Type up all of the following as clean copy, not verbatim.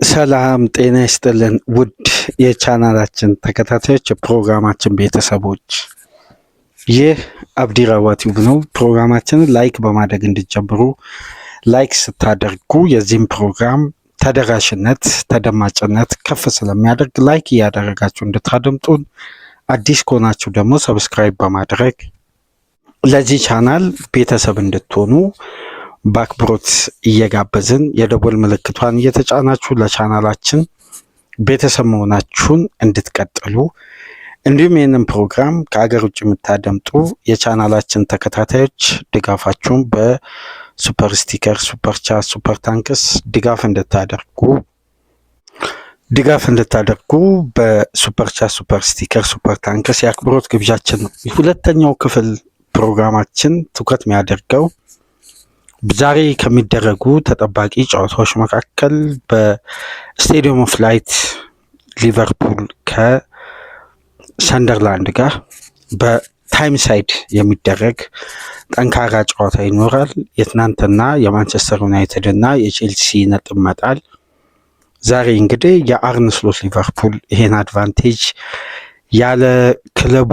ሰላም ጤና ይስጥልን ውድ የቻናላችን ተከታታዮች የፕሮግራማችን ቤተሰቦች፣ ይህ አብዲ ራዋ ቲዩብ ነው። ፕሮግራማችንን ላይክ በማድረግ እንድትጀምሩ፣ ላይክ ስታደርጉ የዚህም ፕሮግራም ተደራሽነት ተደማጭነት ከፍ ስለሚያደርግ ላይክ እያደረጋችሁ እንድታደምጡን፣ አዲስ ከሆናችሁ ደግሞ ሰብስክራይብ በማድረግ ለዚህ ቻናል ቤተሰብ እንድትሆኑ በአክብሮት እየጋበዝን የደወል ምልክቷን እየተጫናችሁ ለቻናላችን ቤተሰብ መሆናችሁን እንድትቀጥሉ፣ እንዲሁም ይህንን ፕሮግራም ከሀገር ውጭ የምታደምጡ የቻናላችን ተከታታዮች ድጋፋችሁን በሱፐር ስቲከር፣ ሱፐር ቻት፣ ሱፐር ታንክስ ድጋፍ እንድታደርጉ በሱፐር ቻት፣ ሱፐር ስቲከር፣ ሱፐር ታንክስ የአክብሮት ግብዣችን ነው። ሁለተኛው ክፍል ፕሮግራማችን ትኩረት የሚያደርገው ዛሬ ከሚደረጉ ተጠባቂ ጨዋታዎች መካከል በስቴዲየም ኦፍ ላይት ሊቨርፑል ከሰንደርላንድ ጋር በታይም ሳይድ የሚደረግ ጠንካራ ጨዋታ ይኖራል። የትናንትና የማንቸስተር ዩናይትድ እና የቼልሲ ነጥብ መጣል ዛሬ እንግዲህ የአርነ ስሎት ሊቨርፑል ይሄን አድቫንቴጅ ያለ ክለቡ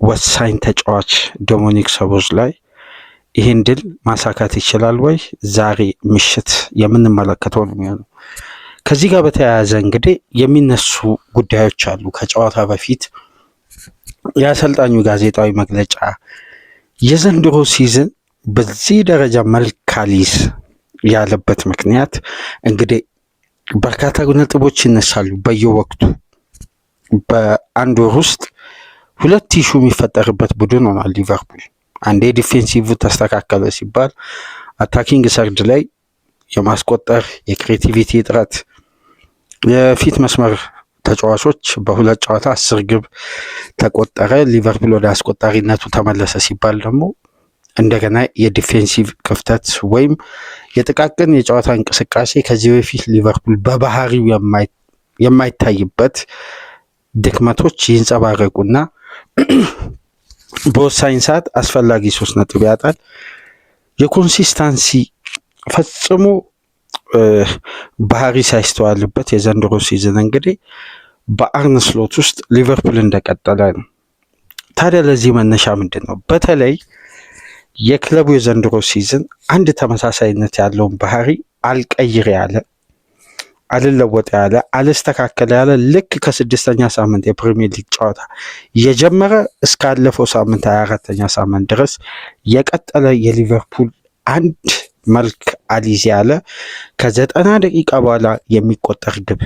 ወሳኝ ተጫዋች ዶሚኒክ ሶቦስላይ ይህን ድል ማሳካት ይችላል ወይ? ዛሬ ምሽት የምንመለከተው ነው የሚሆነው። ከዚህ ጋር በተያያዘ እንግዲህ የሚነሱ ጉዳዮች አሉ። ከጨዋታ በፊት የአሰልጣኙ ጋዜጣዊ መግለጫ የዘንድሮ ሲዝን በዚህ ደረጃ መልክ አልይዝ ያለበት ምክንያት እንግዲህ በርካታ ነጥቦች ይነሳሉ። በየወቅቱ በአንድ ወር ውስጥ ሁለት ኢሹ የሚፈጠርበት ቡድን ሆኗል ሊቨርፑል። አንዴ ዲፌንሲቭ ተስተካከለ ሲባል አታኪንግ ሰርድ ላይ የማስቆጠር የክሬቲቪቲ እጥረት፣ የፊት መስመር ተጫዋቾች በሁለት ጨዋታ 10 ግብ ተቆጠረ፣ ሊቨርፑል ወደ አስቆጣሪነቱ ተመለሰ ሲባል ደግሞ እንደገና የዲፌንሲቭ ክፍተት ወይም የጥቃቅን የጨዋታ እንቅስቃሴ ከዚህ በፊት ሊቨርፑል በባህሪው የማይታይበት ድክመቶች ይንጸባረቁና በወሳኝ ሰዓት አስፈላጊ 3 ነጥብ ያጣል። የኮንሲስታንሲ ፈጽሞ ባህሪ ሳይስተዋልበት የዘንድሮ ሲዝን እንግዲህ በአርነ ስሎት ውስጥ ሊቨርፑል እንደቀጠለ ነው። ታዲያ ለዚህ መነሻ ምንድን ነው? በተለይ የክለቡ የዘንድሮ ሲዝን አንድ ተመሳሳይነት ያለውን ባህሪ አልቀይር ያለ፣ አልለወጥ ያለ፣ አልስተካከለ ያለ ልክ ከ6ኛ ሳምንት የፕሪሚየር ሊግ ጨዋታ የጀመረ እስካለፈው ሳምንት 24ኛ ሳምንት ድረስ የቀጠለ የሊቨርፑል አንድ መልክ አልይዝ ያለ ከ90 ደቂቃ በኋላ የሚቆጠር ግብ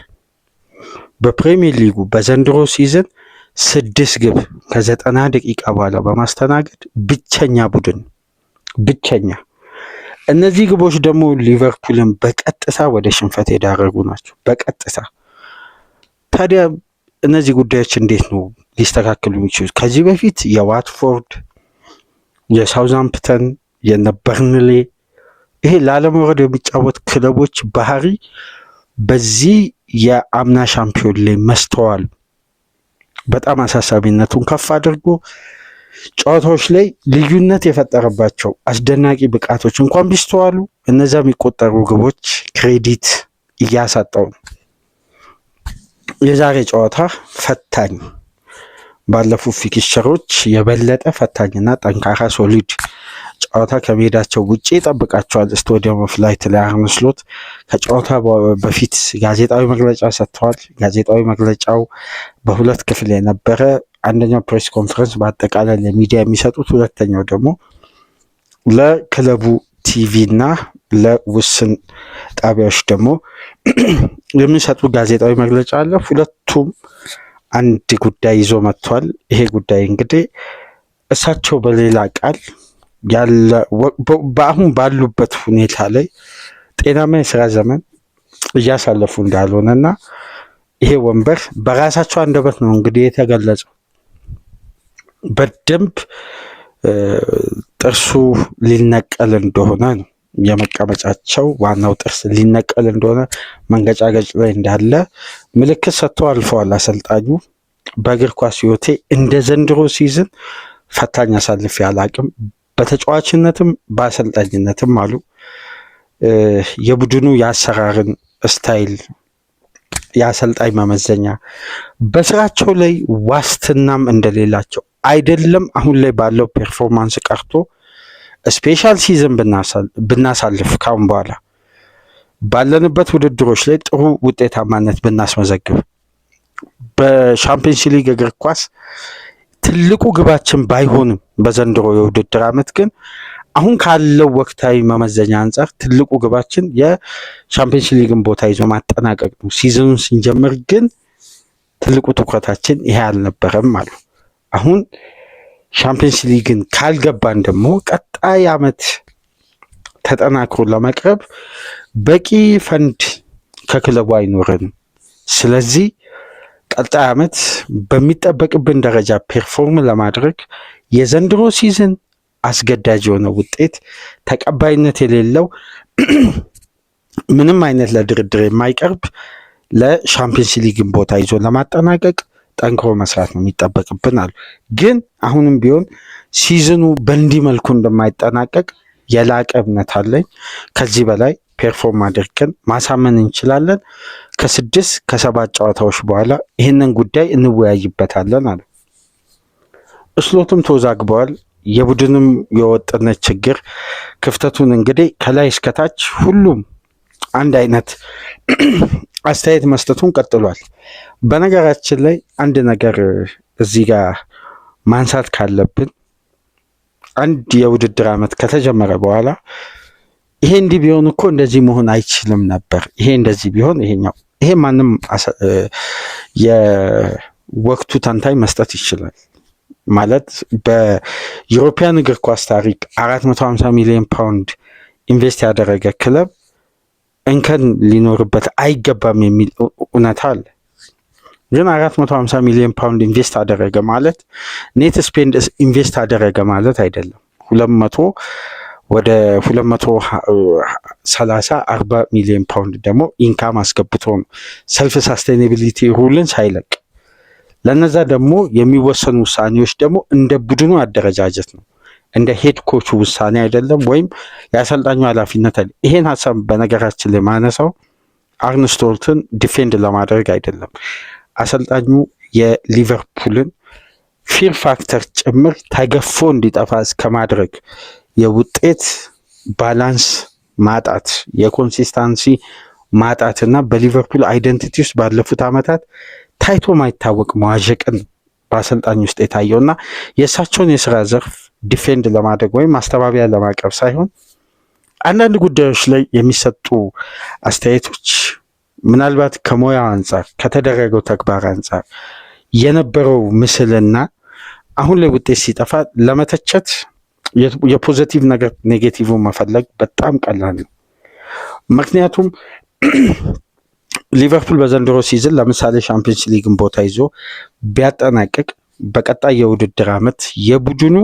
በፕሪሚየር ሊጉ በዘንድሮ ሲዝን 6 ግብ ከ90 ደቂቃ በኋላ በማስተናገድ ብቸኛ ቡድን ብቸኛ። እነዚህ ግቦች ደግሞ ሊቨርፑልን በቀጥታ ወደ ሽንፈት የዳረጉ ናቸው። በቀጥታ ታዲያ እነዚህ ጉዳዮች እንዴት ነው ሊስተካከሉ የሚችሉት? ከዚህ በፊት የዋትፎርድ፣ የሳውዛምፕተን፣ የበርንሌ ይሄ ላለመውረድ የሚጫወት ክለቦች ባህሪ በዚህ የአምና ሻምፒዮን ላይ መስተዋሉ በጣም አሳሳቢነቱን ከፍ አድርጎ ጨዋታዎች ላይ ልዩነት የፈጠረባቸው አስደናቂ ብቃቶች እንኳን ቢስተዋሉ እነዛ የሚቆጠሩ ግቦች ክሬዲት እያሳጣው ነው። የዛሬ ጨዋታ ፈታኝ፣ ባለፉት ፊክስቸሮች የበለጠ ፈታኝና ጠንካራ ሶሊድ ጨዋታ ከሜዳቸው ውጭ ይጠብቃቸዋል። ስቴዲየም ኦፍ ላይት ላይ አርነ ስሎት ከጨዋታ በፊት ጋዜጣዊ መግለጫ ሰጥተዋል። ጋዜጣዊ መግለጫው በሁለት ክፍል የነበረ፣ አንደኛው ፕሬስ ኮንፈረንስ በአጠቃላይ ለሚዲያ የሚሰጡት፣ ሁለተኛው ደግሞ ለክለቡ ቲቪ እና ለውስን ጣቢያዎች ደግሞ የሚሰጡ ጋዜጣዊ መግለጫ አለ። ሁለቱም አንድ ጉዳይ ይዞ መጥቷል። ይሄ ጉዳይ እንግዲህ እሳቸው በሌላ ቃል በአሁን ባሉበት ሁኔታ ላይ ጤናማ የስራ ዘመን እያሳለፉ እንዳልሆነና ይሄ ወንበር በራሳቸው አንደበት ነው እንግዲህ የተገለጸው በደንብ ጥርሱ ሊነቀል እንደሆነ ነው፣ የመቀመጫቸው ዋናው ጥርስ ሊነቀል እንደሆነ መንገጫገጭ ላይ እንዳለ ምልክት ሰጥተው አልፈዋል አሰልጣኙ። በእግር ኳስ ሕይወቴ እንደ ዘንድሮ ሲዝን ፈታኝ አሳልፌ አላቅም፣ በተጫዋችነትም በአሰልጣኝነትም አሉ። የቡድኑ የአሰራርን ስታይል፣ የአሰልጣኝ መመዘኛ በስራቸው ላይ ዋስትናም እንደሌላቸው አይደለም አሁን ላይ ባለው ፐርፎርማንስ ቀርቶ ስፔሻል ሲዝን ብናሳልፍ ካሁን በኋላ ባለንበት ውድድሮች ላይ ጥሩ ውጤታማነት ብናስመዘግብ በሻምፒየንስ ሊግ እግር ኳስ ትልቁ ግባችን ባይሆንም በዘንድሮ የውድድር ዓመት ግን አሁን ካለው ወቅታዊ መመዘኛ አንጻር ትልቁ ግባችን የሻምፒየንስ ሊግን ቦታ ይዞ ማጠናቀቅ ነው። ሲዝኑን ስንጀምር ግን ትልቁ ትኩረታችን ይሄ አልነበረም አሉ። አሁን ሻምፒየንስ ሊግን ካልገባን ደግሞ ቀጣይ ዓመት ተጠናክሮ ለመቅረብ በቂ ፈንድ ከክለቡ አይኖረንም። ስለዚህ ቀጣይ ዓመት በሚጠበቅብን ደረጃ ፐርፎርም ለማድረግ የዘንድሮ ሲዝን አስገዳጅ የሆነ ውጤት ተቀባይነት የሌለው ምንም አይነት ለድርድር የማይቀርብ ለሻምፒየንስ ሊግን ቦታ ይዞ ለማጠናቀቅ ጠንክሮ መስራት ነው የሚጠበቅብን አሉ። ግን አሁንም ቢሆን ሲዝኑ በእንዲህ መልኩ እንደማይጠናቀቅ የላቀ እምነት አለኝ። ከዚህ በላይ ፐርፎርም አድርገን ማሳመን እንችላለን። ከ6 ከ7 ጨዋታዎች በኋላ ይህንን ጉዳይ እንወያይበታለን አሉ። እስሎትም ተወዛግበዋል። የቡድንም የወጥነት ችግር ክፍተቱን እንግዲህ ከላይ እስከታች ሁሉም አንድ አይነት አስተያየት መስጠቱን ቀጥሏል። በነገራችን ላይ አንድ ነገር እዚህ ጋር ማንሳት ካለብን አንድ የውድድር ዓመት ከተጀመረ በኋላ ይሄ እንዲህ ቢሆን እኮ እንደዚህ መሆን አይችልም ነበር፣ ይሄ እንደዚህ ቢሆን ይሄ ማንም የወቅቱ ተንታኝ መስጠት ይችላል። ማለት በዩሮፒያን እግር ኳስ ታሪክ 450 ሚሊዮን ፓውንድ ኢንቨስት ያደረገ ክለብ እንከን ሊኖርበት አይገባም የሚል እውነታ አለ። ግን 450 ሚሊዮን ፓውንድ ኢንቨስት አደረገ ማለት ኔት ስፔንድ ኢንቨስት አደረገ ማለት አይደለም። 200 ወደ 230-40 ሚሊዮን ፓውንድ ደግሞ ኢንካም አስገብቶ ነው ሰልፍ ሳስቴኔቢሊቲ ሩልን ሳይለቅ። ለነዛ ደግሞ የሚወሰኑ ውሳኔዎች ደግሞ እንደ ቡድኑ አደረጃጀት ነው፣ እንደ ሄድ ኮቹ ውሳኔ አይደለም፣ ወይም የአሰልጣኙ ኃላፊነት አይደለም። ይሄን ሀሳብ በነገራችን ላይ ማነሳው አርነ ስሎትን ዲፌንድ ለማድረግ አይደለም። አሰልጣኙ የሊቨርፑልን ፊር ፋክተር ጭምር ተገፎ እንዲጠፋ እስከማድረግ የውጤት ባላንስ ማጣት፣ የኮንሲስታንሲ ማጣት እና በሊቨርፑል አይደንቲቲ ውስጥ ባለፉት ዓመታት ታይቶ ማይታወቅ መዋዠቅን በአሰልጣኝ ውስጥ የታየውና የእሳቸውን የስራ ዘርፍ ዲፌንድ ለማድረግ ወይም ማስተባበያ ለማቅረብ ሳይሆን አንዳንድ ጉዳዮች ላይ የሚሰጡ አስተያየቶች ምናልባት ከሙያው አንጻር ከተደረገው ተግባር አንጻር የነበረው ምስልና አሁን ላይ ውጤት ሲጠፋ ለመተቸት የፖዚቲቭ ነገር ኔጌቲቭን መፈለግ በጣም ቀላል ነው። ምክንያቱም ሊቨርፑል በዘንድሮ ሲዝን ለምሳሌ ሻምፒየንስ ሊግን ቦታ ይዞ ቢያጠናቅቅ በቀጣይ የውድድር ዓመት የቡድኑ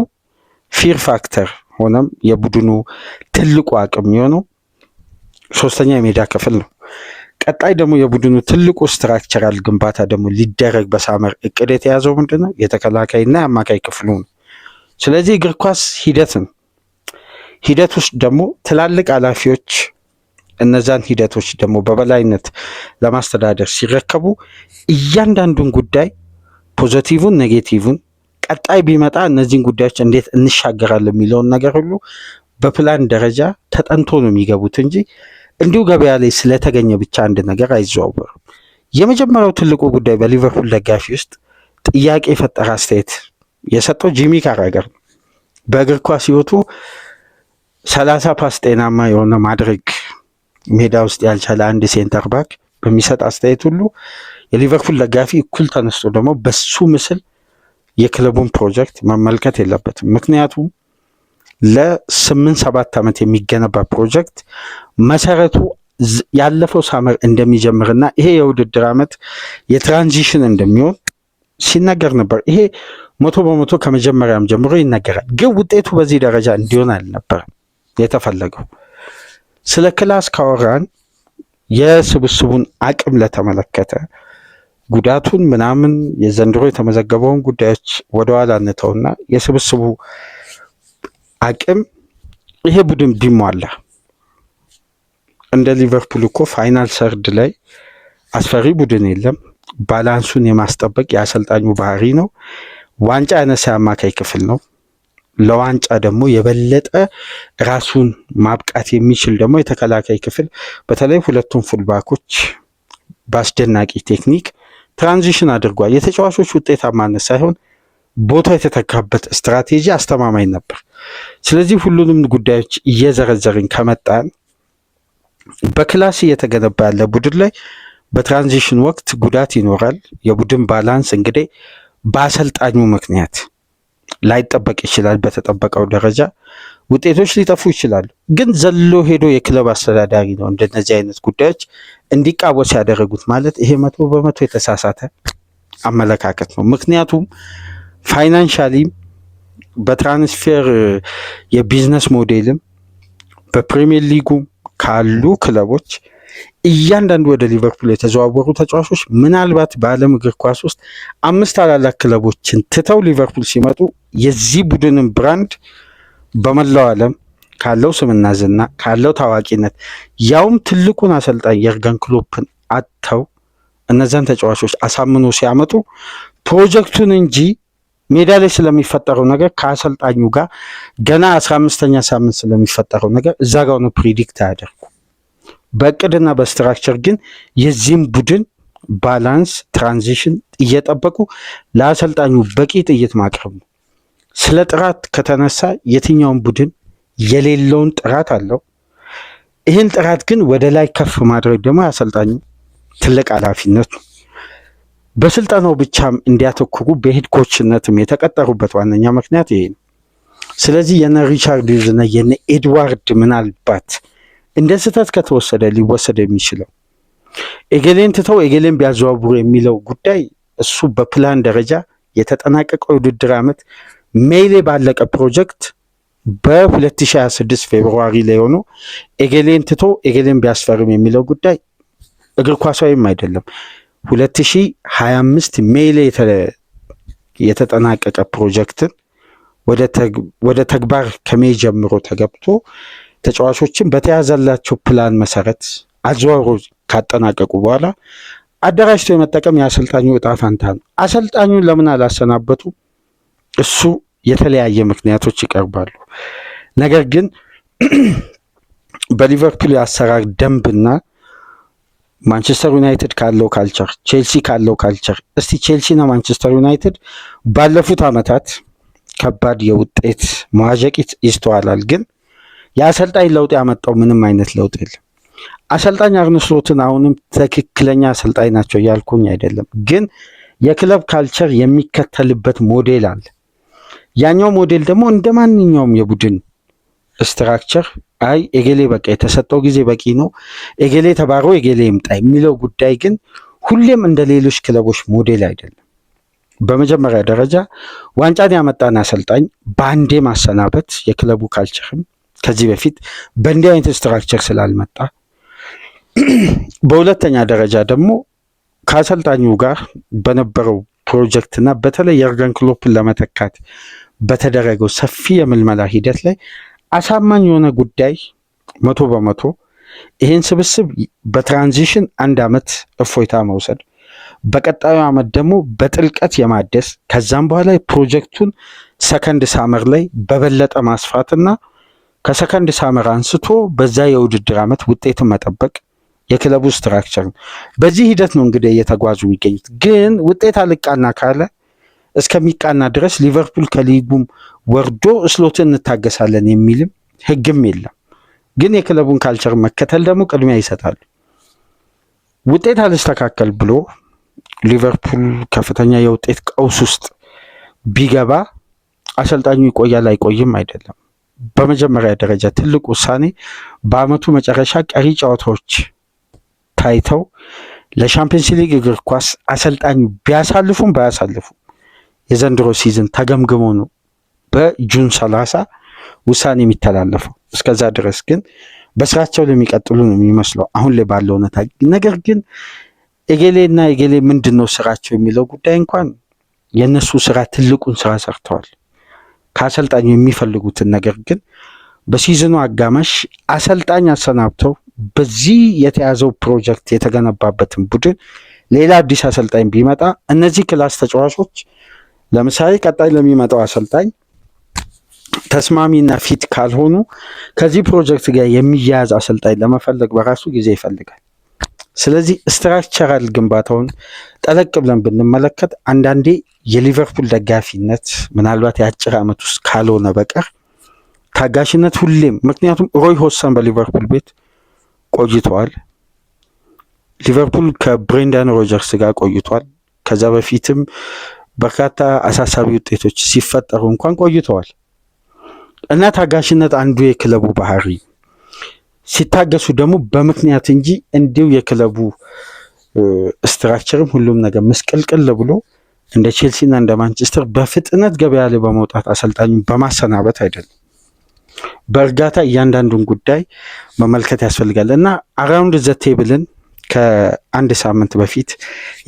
ፊር ፋክተር ሆነም የቡድኑ ትልቁ አቅም የሚሆነው ሶስተኛ የሜዳ ክፍል ነው። ቀጣይ ደግሞ የቡድኑ ትልቁ ስትራክቸራል ግንባታ ደግሞ ሊደረግ በሳመር እቅድ የተያዘው ምንድነው? የተከላካይና የአማካይ ክፍሉ ነው። ስለዚህ እግር ኳስ ሂደት ውስጥ ደግሞ ትላልቅ ኃላፊዎች እነዛን ሂደቶች ደግሞ በበላይነት ለማስተዳደር ሲረከቡ እያንዳንዱን ጉዳይ ፖዚቲቭን ኔጌቲቭን ቀጣይ ቢመጣ እነዚህን ጉዳዮች እንዴት እንሻገራለን የሚለውን ነገር ሁሉ በፕላን ደረጃ ተጠንቶ ነው የሚገቡት እንጂ እንዲሁ ገበያ ላይ ስለተገኘ ብቻ አንድ ነገር አይዘዋወርም። የመጀመሪያው ትልቁ ጉዳይ በሊቨርፑል ደጋፊ ውስጥ ጥያቄ የፈጠረ አስተያየት የሰጠው ጂሚ ካራገር ነው። በእግር ኳስ ህይወቱ 30 ፓስ ጤናማ የሆነ ማድረግ ሜዳ ውስጥ ያልቻለ አንድ ሴንተር ባክ በሚሰጥ አስተያየት ሁሉ የሊቨርፑል ደጋፊ እኩል ተነስቶ ደግሞ በሱ ምስል የክለቡን ፕሮጀክት መመልከት የለበትም። ምክንያቱም ለ8-7 ዓመት የሚገነባ ፕሮጀክት መሰረቱ ያለፈው ሳመር እንደሚጀምርና ይሄ የውድድር ዓመት የትራንዚሽን እንደሚሆን ሲነገር ነበር። ይሄ 100% ከመጀመሪያም ጀምሮ ይነገራል። ግን ውጤቱ በዚህ ደረጃ እንዲሆን አልነበረም የተፈለገው። ስለ ክላስ ካወራን የስብስቡን አቅም ለተመለከተ ጉዳቱን ምናምን የዘንድሮ የተመዘገበውን ጉዳዮች ወደኋላ እንተውና የስብስቡ አቅም ይሄ ቡድን ቢሟላ እንደ ሊቨርፑል እኮ ፋይናል ሰርድ ላይ አስፈሪ ቡድን የለም። ባላንሱን የማስጠበቅ የአሰልጣኙ ባህሪ ነው። ዋንጫ ያነሳ አማካይ ክፍል ነው። ለዋንጫ ደግሞ የበለጠ ራሱን ማብቃት የሚችል ደግሞ የተከላካይ ክፍል፣ በተለይ ሁለቱም ፉልባኮች በአስደናቂ ቴክኒክ ትራንዚሽን አድርጓል። የተጫዋቾች ውጤታማነት ሳይሆን ቦታ የተተካበት ስትራቴጂ አስተማማኝ ነበር። ስለዚህ ሁሉንም ጉዳዮች እየዘረዘርን ከመጣን በክላስ እየተገነባ ያለ ቡድን ላይ በትራንዚሽን ወቅት ጉዳት ይኖራል። የቡድን ባላንስ እንግዲህ በአሰልጣኙ ምክንያት ላይጠበቅ ይችላል። በተጠበቀው ደረጃ ውጤቶች ሊጠፉ ይችላሉ። ግን ዘሎ ሄዶ የክለብ አስተዳዳሪ ነው እንደነዚህ አይነት ጉዳዮች እንዲቃወስ ያደረጉት ማለት ይሄ 100% የተሳሳተ አመለካከት ነው። ምክንያቱም ፋይናንሻሊም በትራንስፌር የቢዝነስ ሞዴልም በፕሪሚየር ሊጉ ካሉ ክለቦች እያንዳንዱ ወደ ሊቨርፑል የተዘዋወሩ ተጫዋቾች ምናልባት በዓለም እግር ኳስ ውስጥ 5 ታላላቅ ክለቦችን ትተው ሊቨርፑል ሲመጡ የዚህ ቡድንን ብራንድ በመላው ዓለም ካለው ስምና ዝና ካለው ታዋቂነት ያውም ትልቁን አሰልጣኝ የርገን ክሎፕን አጥተው እነዛን ተጫዋቾች አሳምኖ ሲያመጡ ፕሮጀክቱን እንጂ ሜዳ ላይ ስለሚፈጠረው ነገር ከአሰልጣኙ ጋር ገና 15ኛ ሳምንት ስለሚፈጠረው ነገር እዛ ጋር ነው ፕሪዲክት አያደርጉ። በእቅድና በስትራክቸር ግን የዚህም ቡድን ባላንስ ትራንዚሽን እየጠበቁ ለአሰልጣኙ በቂ ጥይት ማቅረብ ነው። ስለ ጥራት ከተነሳ የትኛውን ቡድን የሌለውን ጥራት አለው። ይህን ጥራት ግን ወደ ላይ ከፍ ማድረግ ደግሞ የአሰልጣኙ ትልቅ ኃላፊነት ነው። በስልጠናው ብቻም እንዲያተኩሩ በሄድ ኮችነትም የተቀጠሩበት ዋነኛ ምክንያት ይሄ ነው። ስለዚህ የነ ሪቻርድ ሂውዝ እና የነ ኤድዋርድ ምናልባት እንደ ስህተት ከተወሰደ ሊወሰድ የሚችለው ኤጌሌን ትተው ኤጌሌን ቢያዘዋውሩ የሚለው ጉዳይ እሱ በፕላን ደረጃ የተጠናቀቀው የውድድር ዓመት ሜይ ላይ ባለቀ ፕሮጀክት በ2026 ፌብሩዋሪ ላይ ሆኖ ኤጌሌን ትቶ ኤጌሌን ቢያስፈርም የሚለው ጉዳይ እግር ኳሳዊም አይደለም። 2025 ሜይ ላይ የተጠናቀቀ ፕሮጀክትን ወደ ተግባር ከሜይ ጀምሮ ተገብቶ ተጫዋቾችን በተያዘላቸው ፕላን መሰረት አዘዋውሮ ካጠናቀቁ በኋላ አደራጅቶ የመጠቀም የአሰልጣኙ እጣ ፈንታ ነው። አሰልጣኙን ለምን አላሰናበቱ? እሱ የተለያየ ምክንያቶች ይቀርባሉ። ነገር ግን በሊቨርፑል የአሰራር ደንብና ማንቸስተር ዩናይትድ ካለው ካልቸር፣ ቼልሲ ካለው ካልቸር፣ እስቲ ቼልሲና ማንቸስተር ዩናይትድ ባለፉት ዓመታት ከባድ የውጤት መዋዠቂት ይስተዋላል። ግን የአሰልጣኝ ለውጥ ያመጣው ምንም አይነት ለውጥ የለም። አሰልጣኝ አርነ ስሎትን አሁንም ትክክለኛ አሰልጣኝ ናቸው እያልኩኝ አይደለም። ግን የክለብ ካልቸር የሚከተልበት ሞዴል አለ። ያኛው ሞዴል ደግሞ እንደ ማንኛውም የቡድን ስትራክቸር አይ ኤጌሌ በቃ የተሰጠው ጊዜ በቂ ነው፣ ኤጌሌ ተባሮ ኤጌሌ ይምጣ የሚለው ጉዳይ ግን ሁሌም እንደ ሌሎች ክለቦች ሞዴል አይደለም። በመጀመሪያ ደረጃ ዋንጫን ያመጣን አሰልጣኝ በአንዴ ማሰናበት የክለቡ ካልቸርም ከዚህ በፊት በእንዲህ አይነት ስትራክቸር ስላልመጣ፣ በሁለተኛ ደረጃ ደግሞ ከአሰልጣኙ ጋር በነበረው ፕሮጀክትና በተለይ የርገን ክሎፕን ለመተካት በተደረገው ሰፊ የምልመላ ሂደት ላይ አሳማኝ የሆነ ጉዳይ 100% ይህን ስብስብ በትራንዚሽን 1 ዓመት እፎይታ መውሰድ፣ በቀጣዩ ዓመት ደግሞ በጥልቀት የማደስ ከዛም በኋላ ፕሮጀክቱን ሰከንድ ሳመር ላይ በበለጠ ማስፋትና ከሰከንድ ሳመር አንስቶ በዛ የውድድር ዓመት ውጤትን መጠበቅ የክለቡ ስትራክቸር ነው። በዚህ ሂደት ነው እንግዲህ እየተጓዙ የሚገኙት። ግን ውጤት አልቃና ካለ እስከሚቃና ድረስ ሊቨርፑል ከሊጉም ወርዶ ስሎትን እንታገሳለን የሚልም ህግም የለም። ግን የክለቡን ካልቸር መከተል ደግሞ ቅድሚያ ይሰጣሉ። ውጤት አልስተካከል ብሎ ሊቨርፑል ከፍተኛ የውጤት ቀውስ ውስጥ ቢገባ አሰልጣኙ ይቆያል አይቆይም አይደለም። በመጀመሪያ ደረጃ ትልቅ ውሳኔ በአመቱ መጨረሻ ቀሪ ጨዋታዎች ታይተው ለሻምፒየንስ ሊግ እግር ኳስ አሰልጣኙ ቢያሳልፉም ባያሳልፉም የዘንድሮ ሲዝን ተገምግሞ ነው በጁን 30 ውሳኔ የሚተላለፈው። እስከዛ ድረስ ግን በስራቸው ለሚቀጥሉ ነው የሚመስለው አሁን ላይ ባለው ሁኔታ። ነገር ግን ኤጌሌና ኤጌሌ ምንድነው ስራቸው የሚለው ጉዳይ እንኳን የነሱ ስራ ትልቁን ስራ ሰርተዋል። ከአሰልጣኙ የሚፈልጉትን ነገር ግን በሲዝኑ አጋማሽ አሰልጣኝ አሰናብተው በዚህ የተያዘው ፕሮጀክት የተገነባበትን ቡድን ሌላ አዲስ አሰልጣኝ ቢመጣ እነዚህ ክላስ ተጫዋቾች ለምሳሌ ቀጣይ ለሚመጣው አሰልጣኝ ተስማሚና ፊት ካልሆኑ ከዚህ ፕሮጀክት ጋር የሚያያዝ አሰልጣኝ ለመፈለግ በራሱ ጊዜ ይፈልጋል። ስለዚህ ስትራክቸራል ግንባታውን ጠለቅ ብለን ብንመለከት አንዳንዴ የሊቨርፑል ደጋፊነት ምናልባት የአጭር ዓመት ውስጥ ካልሆነ በቀር ታጋሽነት ሁሌም፣ ምክንያቱም ሮይ ሆድሰን በሊቨርፑል ቤት ቆይተዋል። ሊቨርፑል ከብሬንዳን ሮጀርስ ጋር ቆይቷል። ከዛ በፊትም በርካታ አሳሳቢ ውጤቶች ሲፈጠሩ እንኳን ቆይተዋል እና ታጋሽነት አንዱ የክለቡ ባህሪ፣ ሲታገሱ ደግሞ በምክንያት እንጂ እንዲሁ የክለቡ ስትራክቸርም ሁሉም ነገር ምስቅልቅል ብሎ እንደ ቼልሲና እንደ ማንቸስተር በፍጥነት ገበያ ላይ በመውጣት አሰልጣኙን በማሰናበት አይደለም። በእርጋታ እያንዳንዱን ጉዳይ መመልከት ያስፈልጋል እና አራውንድ ዘ ቴብልን ከአንድ ሳምንት በፊት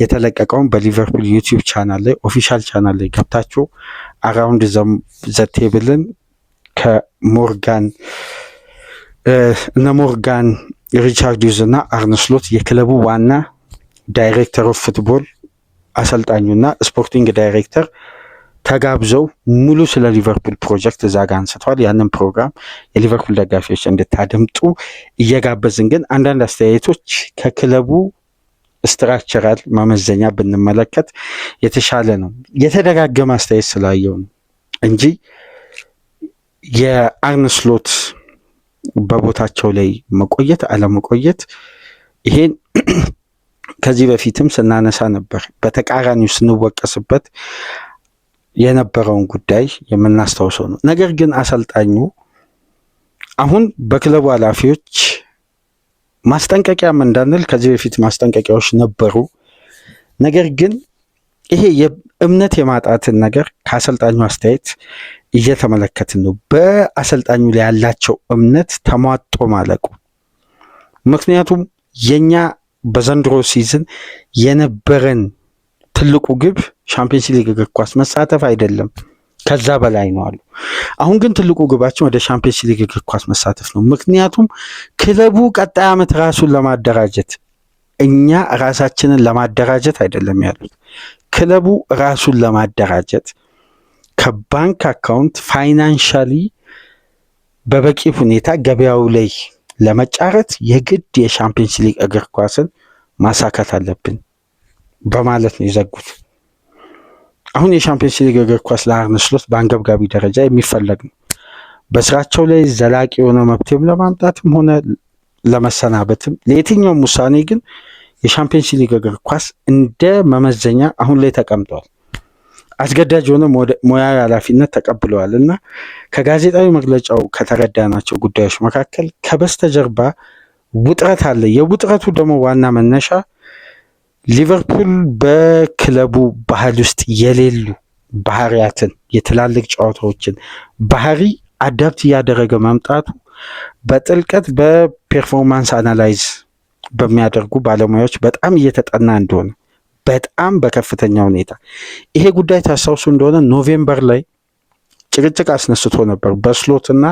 የተለቀቀውን በሊቨርፑል ዩቲዩብ ቻናል ላይ ኦፊሻል ቻናል ላይ ገብታችሁ አራውንድ ዘ ቴብልን ከሞርጋን እነ ሞርጋን ሪቻርድስ እና አርነ ስሎት የክለቡ ዋና ዳይሬክተር ኦፍ ፉትቦል አሰልጣኙና ስፖርቲንግ ዳይሬክተር ተጋብዘው ሙሉ ስለ ሊቨርፑል ፕሮጀክት እዛ ጋ አንስተዋል። ያንን ፕሮግራም የሊቨርፑል ደጋፊዎች እንድታደምጡ እየጋበዝን ግን አንዳንድ አስተያየቶች ከክለቡ ስትራክቸራል መመዘኛ ብንመለከት የተሻለ ነው። የተደጋገመ አስተያየት ስላየው ነው እንጂ የአርነ ስሎት በቦታቸው ላይ መቆየት አለመቆየት ይሄን ከዚህ በፊትም ስናነሳ ነበር። በተቃራኒው ስንወቀስበት የነበረውን ጉዳይ የምናስታውሰው ነው። ነገር ግን አሰልጣኙ አሁን በክለቡ ኃላፊዎች ማስጠንቀቂያም እንዳንል ከዚህ በፊት ማስጠንቀቂያዎች ነበሩ። ነገር ግን ይሄ የእምነት የማጣትን ነገር ከአሰልጣኙ አስተያየት እየተመለከትን ነው። በአሰልጣኙ ላይ ያላቸው እምነት ተሟጦ ማለቁ። ምክንያቱም የኛ በዘንድሮ ሲዝን የነበረን ትልቁ ግብ ሻምፒየንስ ሊግ እግር ኳስ መሳተፍ አይደለም፣ ከዛ በላይ ነው አሉ። አሁን ግን ትልቁ ግባችን ወደ ሻምፒየንስ ሊግ እግር ኳስ መሳተፍ ነው። ምክንያቱም ክለቡ ቀጣይ ዓመት ራሱን ለማደራጀት፣ እኛ ራሳችንን ለማደራጀት አይደለም ያሉት፣ ክለቡ ራሱን ለማደራጀት ከባንክ አካውንት ፋይናንሻሊ በበቂ ሁኔታ ገበያው ላይ ለመጫረት የግድ የሻምፒየንስ ሊግ እግር ኳስን ማሳካት አለብን በማለት ነው የዘጉት። አሁን የሻምፒየንስ ሊግ እግር ኳስ ለአርነ ስሎት በአንገብጋቢ ደረጃ የሚፈለግ ነው። በስራቸው ላይ ዘላቂ የሆነ መብትም ለማምጣትም ሆነ ለመሰናበትም ለየትኛውም ውሳኔ ግን የሻምፒየንስ ሊግ እግር ኳስ እንደ መመዘኛ አሁን ላይ ተቀምጧል። አስገዳጅ የሆነ ሙያዊ ኃላፊነት ተቀብለዋል እና ከጋዜጣዊ መግለጫው ከተረዳናቸው ጉዳዮች መካከል ከበስተጀርባ ውጥረት አለ። የውጥረቱ ደግሞ ዋና መነሻ ሊቨርፑል በክለቡ ባህል ውስጥ የሌሉ ባህሪያትን፣ የትላልቅ ጨዋታዎችን ባህሪ አዳፕት እያደረገ መምጣቱ በጥልቀት በፔርፎርማንስ አናላይዝ በሚያደርጉ ባለሙያዎች በጣም እየተጠና እንደሆነ በጣም በከፍተኛ ሁኔታ ይሄ ጉዳይ ታስታውሱ እንደሆነ ኖቬምበር ላይ ጭቅጭቅ አስነስቶ ነበር በስሎት እና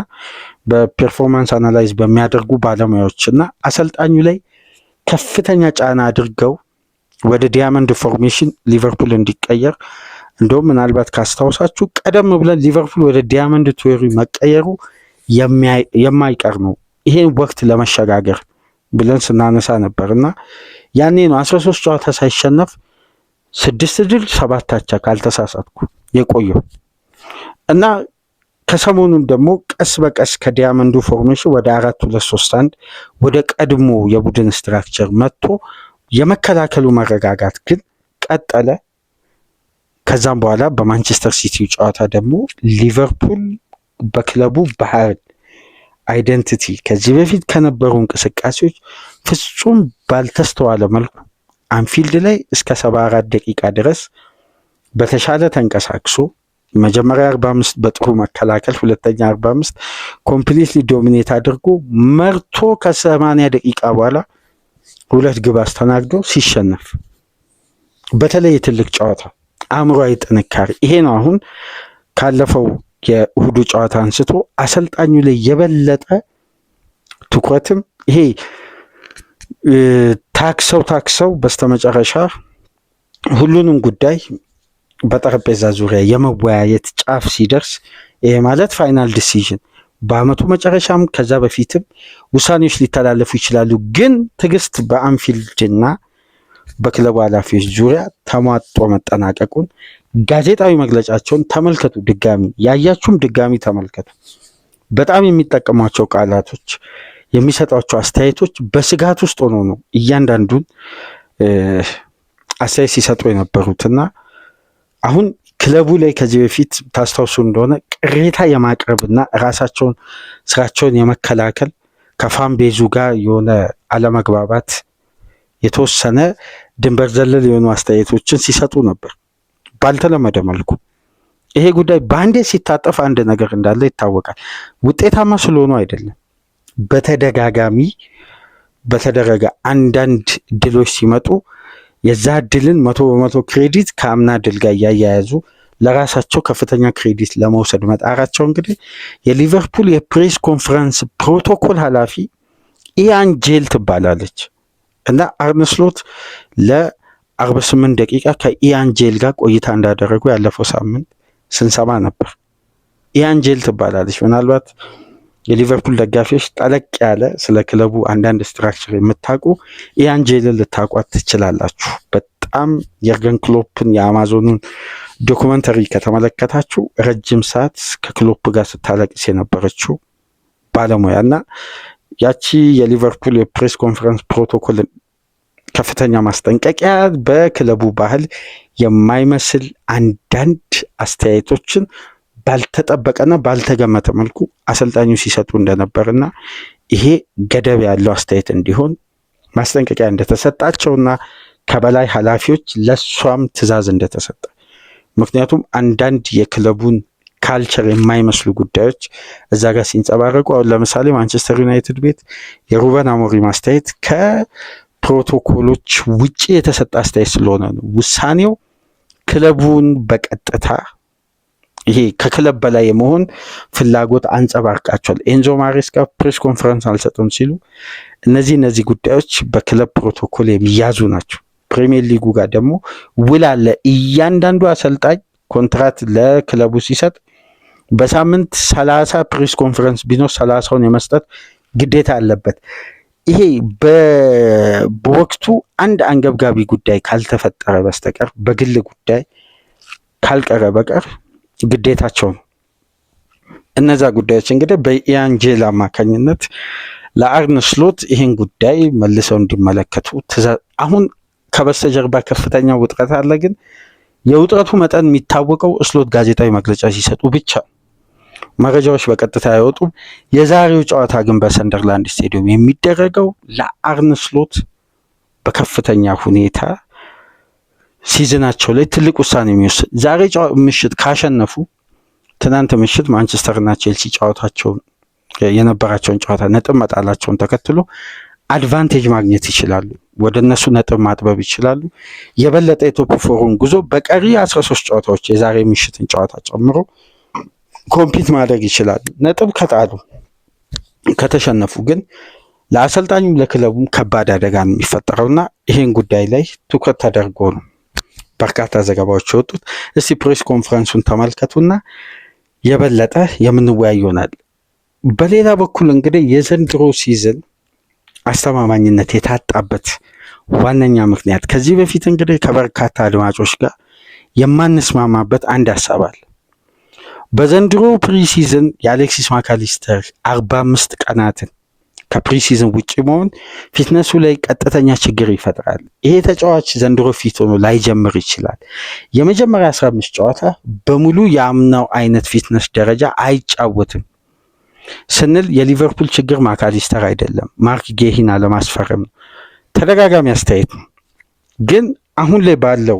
በፔርፎርማንስ አናላይዝ በሚያደርጉ ባለሙያዎች እና አሰልጣኙ ላይ ከፍተኛ ጫና አድርገው ወደ ዲያመንድ ፎርሜሽን ሊቨርፑል እንዲቀየር፣ እንደውም ምናልባት ካስታውሳችሁ ቀደም ብለን ሊቨርፑል ወደ ዲያመንድ ቲዮሪ መቀየሩ የማይቀር ነው ይሄን ወቅት ለመሸጋገር ብለን ስናነሳ ነበር እና ያኔ ነው 13 ጨዋታ ሳይሸነፍ 6 ድል 7 አቻ ካልተሳሳትኩ የቆየው እና ከሰሞኑን ደግሞ ቀስ በቀስ ከዲያመንዱ ፎርሜሽን ወደ 4-2-3-1 ወደ ቀድሞ የቡድን ስትራክቸር መጥቶ የመከላከሉ መረጋጋት ግን ቀጠለ። ከዛም በኋላ በማንቸስተር ሲቲው ጨዋታ ደግሞ ሊቨርፑል በክለቡ ባህል አይደንቲቲ ከዚህ በፊት ከነበሩ እንቅስቃሴዎች ፍጹም ባልተስተዋለ መልኩ አንፊልድ ላይ እስከ 74 ደቂቃ ድረስ በተሻለ ተንቀሳቅሶ መጀመሪያ 45 በጥሩ መከላከል፣ ሁለተኛ 45 ኮምፕሊትሊ ዶሚኔት አድርጎ መርቶ ከ80 ደቂቃ በኋላ 2 ግብ አስተናግዶ ሲሸነፍ በተለይ የትልቅ ጨዋታ አእምሯዊ ጥንካሬ ይሄ ነው። አሁን ካለፈው የእሁዱ ጨዋታ አንስቶ አሰልጣኙ ላይ የበለጠ ትኩረትም ይሄ ታክሰው በስተመጨረሻ ሁሉንም ጉዳይ በጠረጴዛ ዙሪያ የመወያየት ጫፍ ሲደርስ ይሄ ማለት ፋይናል ዲሲዥን በአመቱ መጨረሻም ከዛ በፊትም ውሳኔዎች ሊተላለፉ ይችላሉ። ግን ትዕግስት በአንፊልድና በክለቡ ኃላፊዎች ዙሪያ ተሟጦ መጠናቀቁን ጋዜጣዊ መግለጫቸውን ተመልከቱ። ድጋሚ ያያችሁም ድጋሚ ተመልከቱ። በጣም የሚጠቀሟቸው ቃላቶች፣ የሚሰጧቸው አስተያየቶች በስጋት ውስጥ ሆኖ ነው እያንዳንዱን አስተያየት ሲሰጡ የነበሩትና አሁን ክለቡ ላይ ከዚህ በፊት ታስታውሱ እንደሆነ ቅሬታ የማቅረብና ራሳቸውን ስራቸውን የመከላከል ከፋን ቤዙ ጋር የሆነ አለመግባባት የተወሰነ ድንበር ዘለል የሆኑ አስተያየቶችን ሲሰጡ ነበር ባልተለመደ መልኩ። ይሄ ጉዳይ በአንዴ ሲታጠፍ አንድ ነገር እንዳለ ይታወቃል። ውጤታማ ስለሆኑ አይደለም፣ በተደጋጋሚ በተደረገ አንዳንድ ድሎች ሲመጡ የዛ ድልን 100% ክሬዲት ከአምና ድል ጋር እያያያዙ ለራሳቸው ከፍተኛ ክሬዲት ለመውሰድ መጣራቸው እንግዲህ የሊቨርፑል የፕሬስ ኮንፈረንስ ፕሮቶኮል ኃላፊ ኢያን ጄል ትባላለች እና አርነ ስሎት ለ48 ደቂቃ ከኢያን ጄል ጋር ቆይታ እንዳደረጉ ያለፈው ሳምንት ስንሰማ ነበር። ኢያን ጄል ትባላለች። ምናልባት የሊቨርፑል ደጋፊዎች ጠለቅ ያለ ስለ ክለቡ አንዳንድ ስትራክቸር የምታውቁ ኢያን ጄልን ልታውቋት ትችላላችሁ። በጣም የርገን ክሎፕን የአማዞኑን ዶኩመንተሪ ከተመለከታችሁ ረጅም ሰዓት ከክሎፕ ጋር ስታለቅስ የነበረችው ባለሙያ እና ያቺ የሊቨርፑል የፕሬስ ኮንፈረንስ ፕሮቶኮል ከፍተኛ ማስጠንቀቂያ በክለቡ ባህል የማይመስል አንዳንድ አስተያየቶችን ባልተጠበቀና ባልተገመተ መልኩ አሰልጣኙ ሲሰጡ እንደነበርና ይሄ ገደብ ያለው አስተያየት እንዲሆን ማስጠንቀቂያ እንደተሰጣቸውና ከበላይ ኃላፊዎች ለሷም ትዕዛዝ እንደተሰጠ፣ ምክንያቱም አንዳንድ የክለቡን ካልቸር የማይመስሉ ጉዳዮች እዛ ጋር ሲንጸባረቁ፣ አሁን ለምሳሌ ማንቸስተር ዩናይትድ ቤት የሩበን አሞሪም አስተያየት ከፕሮቶኮሎች ውጪ የተሰጠ አስተያየት ስለሆነ ነው። ውሳኔው ክለቡን በቀጥታ ይሄ ከክለብ በላይ የመሆን ፍላጎት አንጸባርቃቸዋል። ኤንዞ ማሬስካ ፕሬስ ኮንፈረንስ አልሰጡም ሲሉ እነዚህ ጉዳዮች በክለብ ፕሮቶኮል የሚያዙ ናቸው። ፕሪሚየር ሊጉ ጋር ደግሞ ውል አለ። እያንዳንዱ አሰልጣኝ ኮንትራት ለክለቡ ሲሰጥ በሳምንት 30 ፕሬስ ኮንፈረንስ ቢኖር 30ውን የመስጠት ግዴታ አለበት። ይሄ በወቅቱ አንድ አንገብጋቢ ጉዳይ ካልተፈጠረ በስተቀር በግል ጉዳይ ካልቀረ በቀር ግዴታቸው ነው። እነዛ ጉዳዮች እንግዲህ በኢያን ጄል አማካኝነት ለአርነ ስሎት ይህን ጉዳይ መልሰው እንዲመለከቱ አሁን ከበስተጀርባ ከፍተኛ ውጥረት አለ። ግን የውጥረቱ መጠን የሚታወቀው ስሎት ጋዜጣዊ መግለጫ ሲሰጡ ብቻ፣ መረጃዎች በቀጥታ አይወጡም። የዛሬው ጨዋታ ግን በሰንደርላንድ ስቴዲየም የሚደረገው ለአርነ ስሎት በከፍተኛ ሁኔታ ሲዝናቸው ላይ ትልቅ ውሳኔ የሚወስድ። ዛሬ ምሽት ካሸነፉ ትናንት ምሽት ማንቸስተርና ቼልሲ ጨዋታቸውን የነበራቸውን ጨዋታ ነጥብ መጣላቸውን ተከትሎ አድቫንቴጅ ማግኘት ይችላሉ። ወደ እነሱ ነጥብ ማጥበብ ይችላሉ። የበለጠ የቶፕ ፎሩን ጉዞ በቀሪ 13 ጨዋታዎች የዛሬ ምሽትን ጨዋታ ጨምሮ ኮምፒት ማድረግ ይችላሉ። ነጥብ ከጣሉ ከተሸነፉ ግን ለአሰልጣኙም ለክለቡም ከባድ አደጋ ነው የሚፈጠረውና ይሄን ጉዳይ ላይ ትኩረት ተደርጎ ነው በርካታ ዘገባዎች የወጡት። እስቲ ፕሬስ ኮንፈረንሱን ተመልከቱና የበለጠ የምንወያይ ይሆናል። በሌላ በኩል እንግዲህ የዘንድሮ ሲዝን አስተማማኝነት የታጣበት ዋነኛ ምክንያት ከዚህ በፊት እንግዲህ ከበርካታ አድማጮች ጋር የማንስማማበት አንድ ሀሳብ አለ። በዘንድሮ ፕሪሲዝን የአሌክሲስ ማካሊስተር 45 ቀናትን ከፕሪሲዝን ውጭ መሆን ፊትነሱ ላይ ቀጥተኛ ችግር ይፈጥራል። ይሄ ተጫዋች ዘንድሮ ፊት ሆኖ ላይጀምር ይችላል። የመጀመሪያ 15 ጨዋታ በሙሉ የአምናው አይነት ፊትነስ ደረጃ አይጫወትም ስንል የሊቨርፑል ችግር ማካሊስተር አይደለም፣ ማርክ ጌሂን አለማስፈረም ነው። ተደጋጋሚ አስተያየት ነው። ግን አሁን ላይ ባለው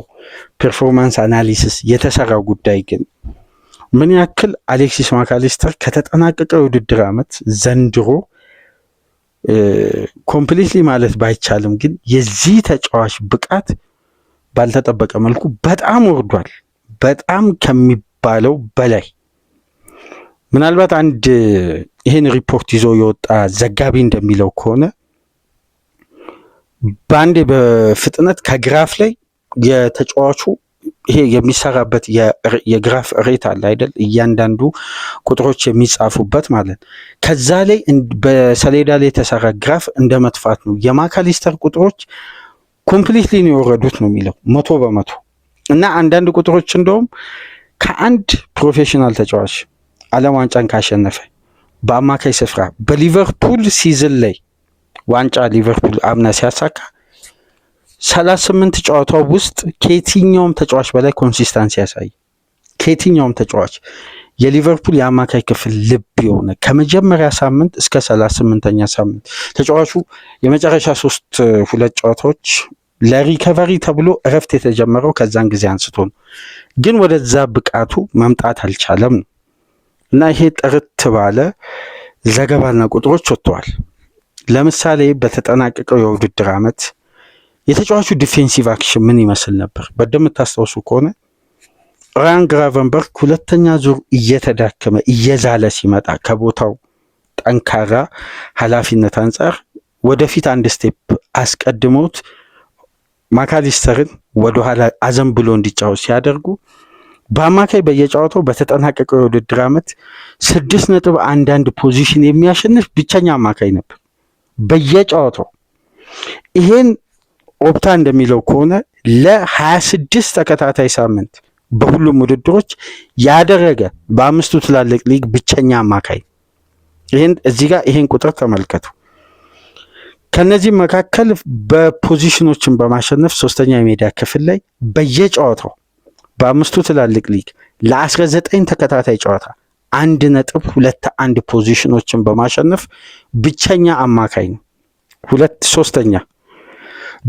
ፐርፎርማንስ አናሊሲስ የተሰራው ጉዳይ ግን ምን ያክል አሌክሲስ ማካሊስተር ከተጠናቀቀው የውድድር ዓመት ዘንድሮ ኮምፕሊትሊ ማለት ባይቻልም ግን የዚህ ተጫዋች ብቃት ባልተጠበቀ መልኩ በጣም ወርዷል። በጣም ከሚባለው በላይ ምናልባት አንድ ይህን ሪፖርት ይዞ የወጣ ዘጋቢ እንደሚለው ከሆነ በአንዴ በፍጥነት ከግራፍ ላይ የተጫዋቹ ይሄ የሚሰራበት የግራፍ ሬት አለ አይደል? እያንዳንዱ ቁጥሮች የሚጻፉበት ማለት ከዛ ላይ በሰሌዳ ላይ የተሰራ ግራፍ እንደ መጥፋት ነው። የማካሊስተር ቁጥሮች ኮምፕሊትሊ ነው የወረዱት ነው የሚለው 100%። እና አንዳንድ ቁጥሮች እንደውም ከአንድ ፕሮፌሽናል ተጫዋች ዓለም ዋንጫን ካሸነፈ በአማካይ ስፍራ በሊቨርፑል ሲዝን ላይ ዋንጫ ሊቨርፑል አምና ሲያሳካ 38 ጨዋታው ውስጥ ከየትኛውም ተጫዋች በላይ ኮንሲስታንሲ ያሳይ። ከየትኛውም ተጫዋች የሊቨርፑል የአማካይ ክፍል ልብ የሆነ ከመጀመሪያ ሳምንት እስከ 38ኛ ሳምንት ተጫዋቹ የመጨረሻ 2 ጨዋታዎች ለሪከቨሪ ተብሎ እረፍት የተጀመረው ከዛን ጊዜ አንስቶ ነው። ግን ወደዛ ብቃቱ መምጣት አልቻለም እና ይሄ ጥርት ባለ ዘገባና ቁጥሮች ወጥተዋል። ለምሳሌ በተጠናቀቀው የውድድር ዓመት የተጫዋቹ ዲፌንሲቭ አክሽን ምን ይመስል ነበር? በደንብ የምታስታውሱ ከሆነ ራያን ግራቨንበርግ ሁለተኛ ዙር እየተዳከመ እየዛለ ሲመጣ ከቦታው ጠንካራ ኃላፊነት አንጻር ወደፊት አንድ ስቴፕ አስቀድመውት ማካሊስተርን ወደኋላ አዘን ብሎ እንዲጫወት ሲያደርጉ በአማካይ በየጨዋታው በተጠናቀቀው የውድድር ዓመት 6.11 ፖዚሽን የሚያሸንፍ ብቸኛ አማካይ ነበር በየጨዋታው። ይሄን ኦፕታ እንደሚለው ከሆነ ለ26 ተከታታይ ሳምንት በሁሉም ውድድሮች ያደረገ በአምስቱ ትላልቅ ሊግ ብቸኛ አማካይ። ይሄን እዚህ ጋር ይሄን ቁጥር ተመልከቱ። ከነዚህ መካከል በፖዚሽኖችን በማሸነፍ ሶስተኛ የሜዳ ክፍል ላይ በየጨዋታው በአምስቱ ትላልቅ ሊግ ለ19 ተከታታይ ጨዋታ 1.21 ፖዚሽኖችን በማሸነፍ ብቸኛ አማካይ ነው። ሶስተኛ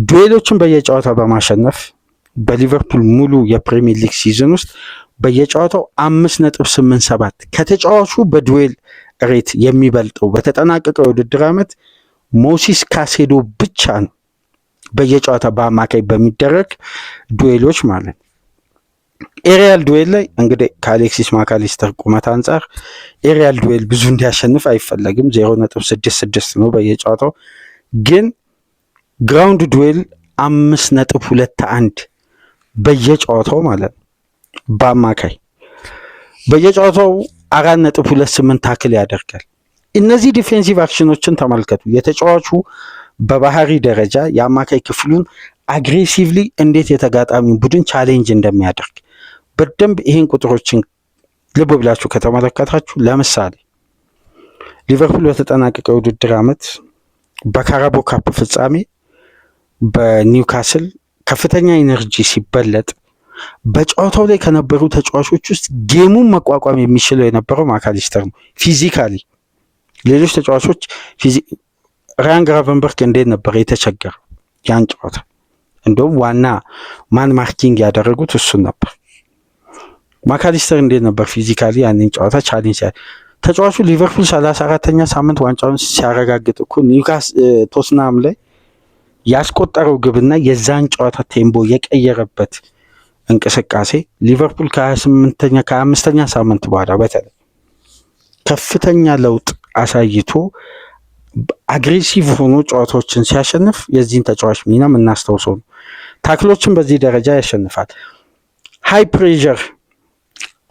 ዱዌሎችን በየጨዋታ በማሸነፍ በሊቨርፑል ሙሉ የፕሪሚየር ሊግ ሲዝን ውስጥ በየጨዋታው 5.87 ከተጫዋቹ በዱዌል ሬት የሚበልጠው በተጠናቀቀው የውድድር ዓመት ሞሲስ ካሴዶ ብቻ ነው። በየጨዋታ በአማካይ በሚደረግ ዱዌሎች ማለት ኤሪያል ዱዌል ላይ እንግዲህ ከአሌክሲስ ማካሊስተር ቁመት አንጻር ኤሪያል ዱዌል ብዙ እንዲያሸንፍ አይፈለግም። 0.66 ነው በየጨዋታው። ግን ግራውንድ ዱዌል 5.21 በየጨዋታው ማለት ነው። በአማካይ በየጨዋታው 4.28 ታክል ያደርጋል። እነዚህ ዲፌንሲቭ አክሽኖችን ተመልከቱ። የተጫዋቹ በባህሪ ደረጃ የአማካይ ክፍሉን አግሬሲቭሊ እንዴት የተጋጣሚ ቡድን ቻሌንጅ እንደሚያደርግ በደንብ ይህን ቁጥሮችን ልብ ብላችሁ ከተመለከታችሁ፣ ለምሳሌ ሊቨርፑል በተጠናቀቀው ውድድር ዓመት በካራቦ ካፕ ፍጻሜ በኒውካስል ከፍተኛ ኢነርጂ ሲበለጥ በጨዋታው ላይ ከነበሩ ተጫዋቾች ውስጥ ጌሙን መቋቋም የሚችለው የነበረው ማካሊስተር ነው። ፊዚካሊ ሌሎች ተጫዋቾች ራያን ግራቨንበርግ እንዴት ነበር የተቸገረው ያን ጨዋታ? እንደውም ዋና ማን ማርኪንግ ያደረጉት እሱን ነበር። ማካሊስተር እንዴት ነበር ፊዚካሊ ያንን ጨዋታ ቻሌንጅ ተጫዋቹ ሊቨርፑል 34ኛ ሳምንት ዋንጫውን ሲያረጋግጥ እኮ ቶትናም ላይ ያስቆጠረው ግብና የዛን ጨዋታ ቴምቦ የቀየረበት እንቅስቃሴ ሊቨርፑል ከ25ኛ ሳምንት በኋላ በተለይ ከፍተኛ ለውጥ አሳይቶ አግሬሲቭ ሆኖ ጨዋታዎችን ሲያሸንፍ የዚህን ተጫዋች ሚና የምናስታውሰው ነው። ታክሎችን በዚህ ደረጃ ያሸንፋል። ሃይ ፕሬዠር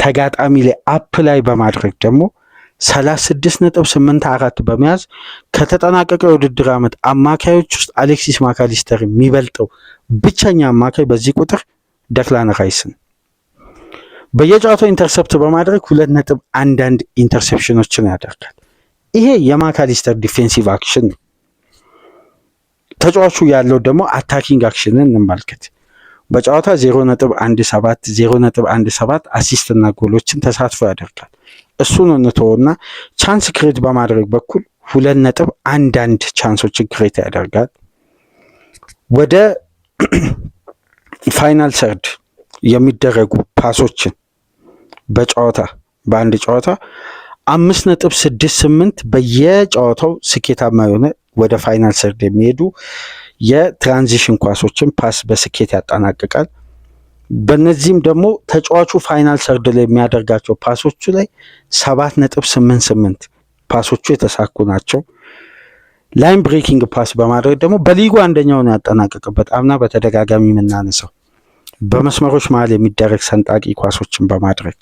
ተጋጣሚ ላይ አፕ ላይ በማድረግ ደግሞ 36.84 በመያዝ ከተጠናቀቀ የውድድር ዓመት አማካዮች ውስጥ አሌክሲስ ማካሊስተር የሚበልጠው ብቸኛ አማካይ በዚህ ቁጥር ደክላን ራይስን በየጨዋታው ኢንተርሰፕት በማድረግ 2.11 ኢንተርሴፕሽኖችን ያደርጋል። ይሄ የማካሊስተር ዲፌንሲቭ አክሽን ነው። ተጫዋቹ ያለው ደግሞ አታኪንግ አክሽንን እንመልከት። በጨዋታ 0.17 አሲስትና ጎሎችን ተሳትፎ ያደርጋል። እሱን እንተውና ቻንስ ክሬት በማድረግ በኩል 2.11 ቻንሶችን ክሬት ያደርጋል። ወደ ፋይናል ሰርድ የሚደረጉ ፓሶችን በጨዋታ በአንድ ጨዋታ 5.68 በየጨዋታው ስኬታማ የሆነ ወደ ፋይናል ሰርድ የሚሄዱ የትራንዚሽን ኳሶችን ፓስ በስኬት ያጠናቅቃል። በነዚህም ደግሞ ተጫዋቹ ፋይናል ሰርድ ላይ የሚያደርጋቸው ፓሶቹ ላይ 7.88 ፓሶቹ የተሳኩ ናቸው። ላይን ብሬኪንግ ፓስ በማድረግ ደግሞ በሊጉ አንደኛውን ያጠናቀቅበት አምና በተደጋጋሚ የምናነሳው በመስመሮች መሀል የሚደረግ ሰንጣቂ ኳሶችን በማድረግ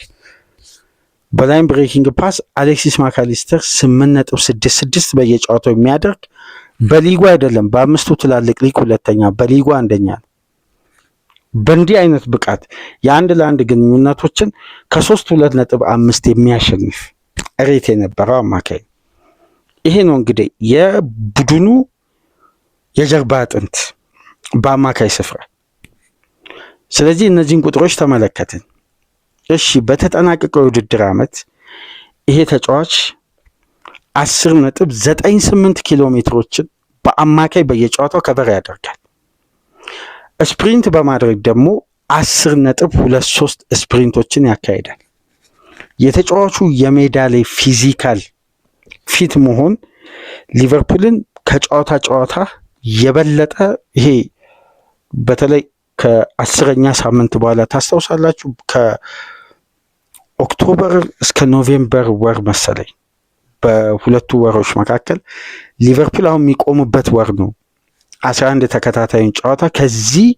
በላይን ብሬኪንግ ፓስ አሌክሲስ ማካሊስተር 8.66 በየጨዋታው የሚያደርግ በሊጉ አይደለም በአምስቱ ትላልቅ ሊግ ሁለተኛ በሊጉ አንደኛ ነው። በእንዲህ አይነት ብቃት የአንድ ለአንድ ግንኙነቶችን ከ3.5 የሚያሸንፍ ሬት የነበረው አማካይ ይሄ ነው እንግዲህ የቡድኑ የጀርባ አጥንት በአማካይ ስፍራ። ስለዚህ እነዚህን ቁጥሮች ተመለከትን። እሺ በተጠናቀቀው የውድድር ዓመት ይሄ ተጫዋች 10.98 ኪሎ ሜትሮችን በአማካይ በየጨዋታው ከቨር ያደርጋል። ስፕሪንት በማድረግ ደግሞ 10.23 ስፕሪንቶችን ያካሂዳል። የተጫዋቹ የሜዳ ላይ ፊዚካል ፊት መሆን ሊቨርፑልን ከጨዋታ ጨዋታ የበለጠ ይሄ በተለይ ከ10ኛ ሳምንት በኋላ ታስታውሳላችሁ ከኦክቶበር እስከ ኖቬምበር ወር መሰለኝ በሁለቱ ወሮች መካከል ሊቨርፑል አሁን የሚቆምበት ወር ነው። 11 ተከታታዩን ጨዋታ ከዚህ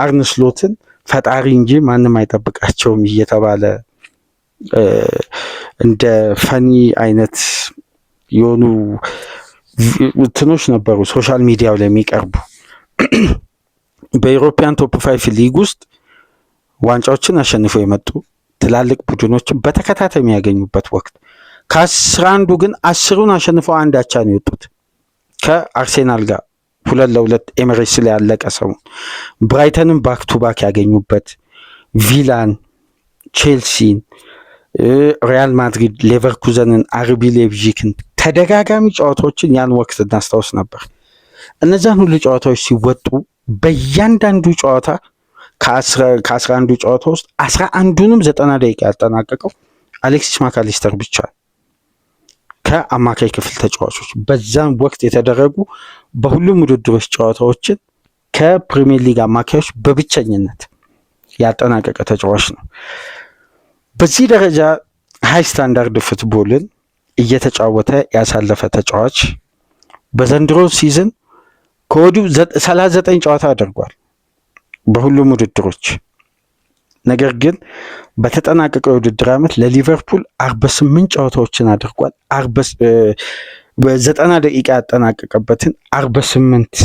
አርነ ስሎትን ፈጣሪ እንጂ ማንም አይጠብቃቸውም እየተባለ እንደ ፈኒ አይነት የሆኑ እንትኖች ነበሩ ሶሻል ሚዲያው ላይ የሚቀርቡ በኢሮፒያን ቶፕ 5 ሊግ ውስጥ ዋንጫዎችን አሸንፈው የመጡ ትላልቅ ቡድኖችን በተከታታይ የሚያገኙበት ወቅት ከ11 ግን 10ን አሸንፈው አንድ አቻ ነው የወጡት ከአርሴናል ጋር 2-2 ኤሚሬትስ ላይ ያለቀ ሰው ብራይተንን ባክ ቱ ባክ ያገኙበት ቪላን፣ ቼልሲን፣ ሪያል ማድሪድ፣ ሌቨርኩዘንን፣ አርቢ ሌፕዚግን ተደጋጋሚ ጨዋታዎችን ያን ወቅት እናስታውስ ነበር። እነዛን ሁሉ ጨዋታዎች ሲወጡ በእያንዳንዱ ጨዋታ ከ11 ጨዋታ ውስጥ 11ዱንም 90 ደቂቃ ያጠናቀቀው አሌክሲስ ማካሊስተር ብቻ ከአማካይ ክፍል ተጫዋቾች በዛም ወቅት የተደረጉ በሁሉም ውድድሮች ጨዋታዎችን ከፕሪሚየር ሊግ አማካዮች በብቸኝነት ያጠናቀቀ ተጫዋች ነው። በዚህ ደረጃ ሃይ ስታንዳርድ ፉትቦልን እየተጫወተ ያሳለፈ ተጫዋች በዘንድሮ ሲዝን ከወዲሁ 39 ጨዋታ አድርጓል በሁሉም ውድድሮች። ነገር ግን በተጠናቀቀው የውድድር ዓመት ለሊቨርፑል 48 ጨዋታዎችን አድርጓል። በ90 ደቂቃ ያጠናቀቀበትን 48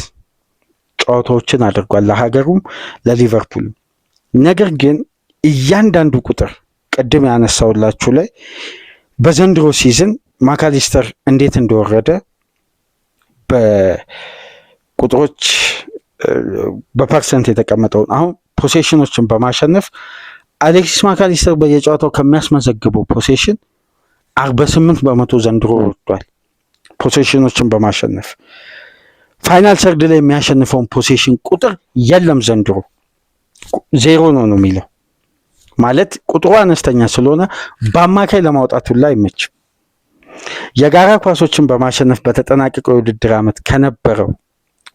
ጨዋታዎችን አድርጓል ለሀገሩም ለሊቨርፑል። ነገር ግን እያንዳንዱ ቁጥር ቅድም ያነሳውላችሁ ላይ በዘንድሮ ሲዝን ማካሊስተር እንዴት እንደወረደ በቁጥሮች በፐርሰንት የተቀመጠውን አሁን ፖሴሽኖችን በማሸነፍ አሌክሲስ ማካሊስተር በየጨዋታው ከሚያስመዘግበው ፖሴሽን 48% ዘንድሮ ወርዷል። ፖሴሽኖችን በማሸነፍ ፋይናል ሰርድ ላይ የሚያሸንፈውን ፖሴሽን ቁጥር የለም ዘንድሮ 0 ነው የሚለው ማለት ቁጥሩ አነስተኛ ስለሆነ በአማካይ ለማውጣት ሁላ አይመችም። የጋራ ኳሶችን በማሸነፍ በተጠናቀቀው የውድድር ዓመት ከነበረው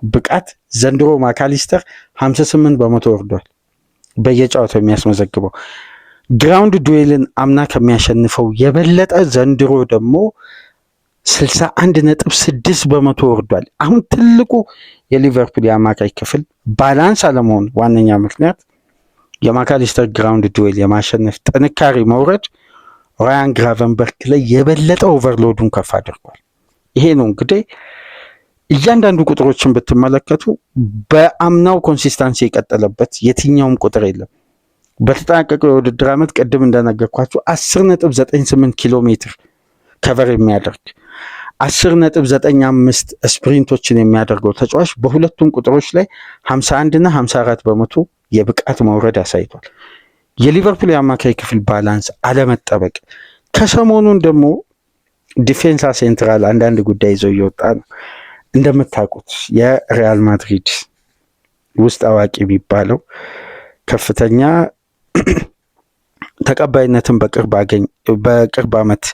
ብቃት ዘንድሮ ማካሊስተር 58% ወርዷል በየጨዋታው የሚያስመዘግበው። ግራውንድ ዱዌልን አምና ከሚያሸንፈው የበለጠ ዘንድሮ ደግሞ 61.6% ወርዷል። አሁን ትልቁ የሊቨርፑል የአማካይ ክፍል ባላንስ አለመሆን ዋነኛ ምክንያት የማካሊስተር ግራውንድ ዱዌል የማሸነፍ ጥንካሬ መውረድ ራያን ግራቨንበርክ ላይ የበለጠ ኦቨርሎዱን ከፍ አድርጓል። ይሄ ነው እንግዲህ እያንዳንዱ ቁጥሮችን ብትመለከቱ በአምናው ኮንሲስታንሲ የቀጠለበት የትኛውም ቁጥር የለም። በተጠናቀቀው የውድድር ዓመት ቅድም እንደነገርኳችሁ 10.98 ኪሎ ሜትር ከቨር የሚያደርግ 10.95 ስፕሪንቶችን የሚያደርገው ተጫዋች በሁለቱም ቁጥሮች ላይ 51 እና 54% የብቃት መውረድ አሳይቷል። የሊቨርፑል የአማካይ ክፍል ባላንስ አለመጠበቅ ከሰሞኑን ደግሞ ዲፌንሳ ሴንትራል አንዳንድ ጉዳይ ይዘው እየወጣ ነው። እንደምታውቁት የሪያል ማድሪድ ውስጥ አዋቂ የሚባለው ከፍተኛ ተቀባይነትን በቅርብ ዓመት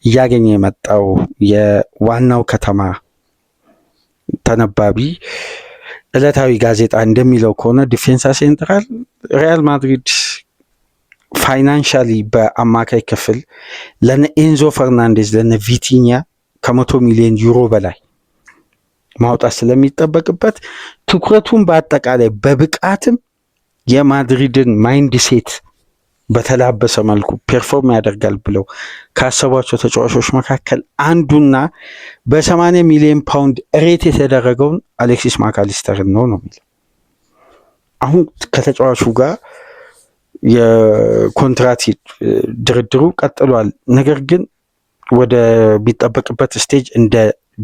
እያገኘ የመጣው የዋናው ከተማ ተነባቢ ዕለታዊ ጋዜጣ እንደሚለው ከሆነ ዲፌንሳ ሴንትራል ሪያል ማድሪድ ፋይናንሻሊ በአማካይ ክፍል ለነ ኤንዞ ፈርናንዴዝ ለነ ቪቲኒያ ከ100 ሚሊዮን ዩሮ በላይ ማውጣት ስለሚጠበቅበት ትኩረቱን በአጠቃላይ በብቃትም የማድሪድን ማይንድ ሴት በተላበሰ መልኩ ፐርፎርም ያደርጋል ብለው ካሰቧቸው ተጫዋቾች መካከል አንዱና በ80 ሚሊዮን ፓውንድ ሬት የተደረገውን አሌክሲስ ማካሊስተርን ነው የሚለው። አሁን ከተጫዋቹ ጋር የኮንትራት ድርድሩ ቀጥሏል። ነገር ግን ወደ ቢጠበቅበት ስቴጅ እንደ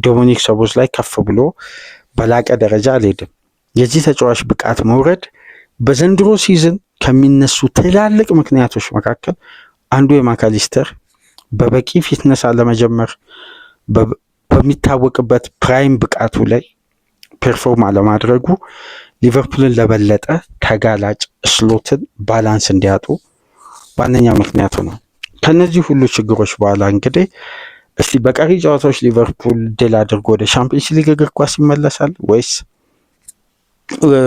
ዶሚኒክ ሶቦስላይ ከፍ ብሎ በላቀ ደረጃ አልሄድም። የዚህ ተጫዋች ብቃት መውረድ በዘንድሮ ሲዝን ከሚነሱ ትላልቅ ምክንያቶች መካከል አንዱ የማካሊስተር በበቂ ፊትነስ አለመጀመር፣ በሚታወቅበት ፕራይም ብቃቱ ላይ ፐርፎርም አለማድረጉ ሊቨርፑልን ለበለጠ ተጋላጭ ስሎትን ባላንስ እንዲያጡ ዋነኛ ምክንያቱ ነው። ከነዚህ ሁሉ ችግሮች በኋላ እንግዲህ እስቲ በቀሪ ጨዋታዎች ሊቨርፑል ድል አድርጎ ወደ ሻምፒዮንስ ሊግ እግር ኳስ ይመለሳል ወይስ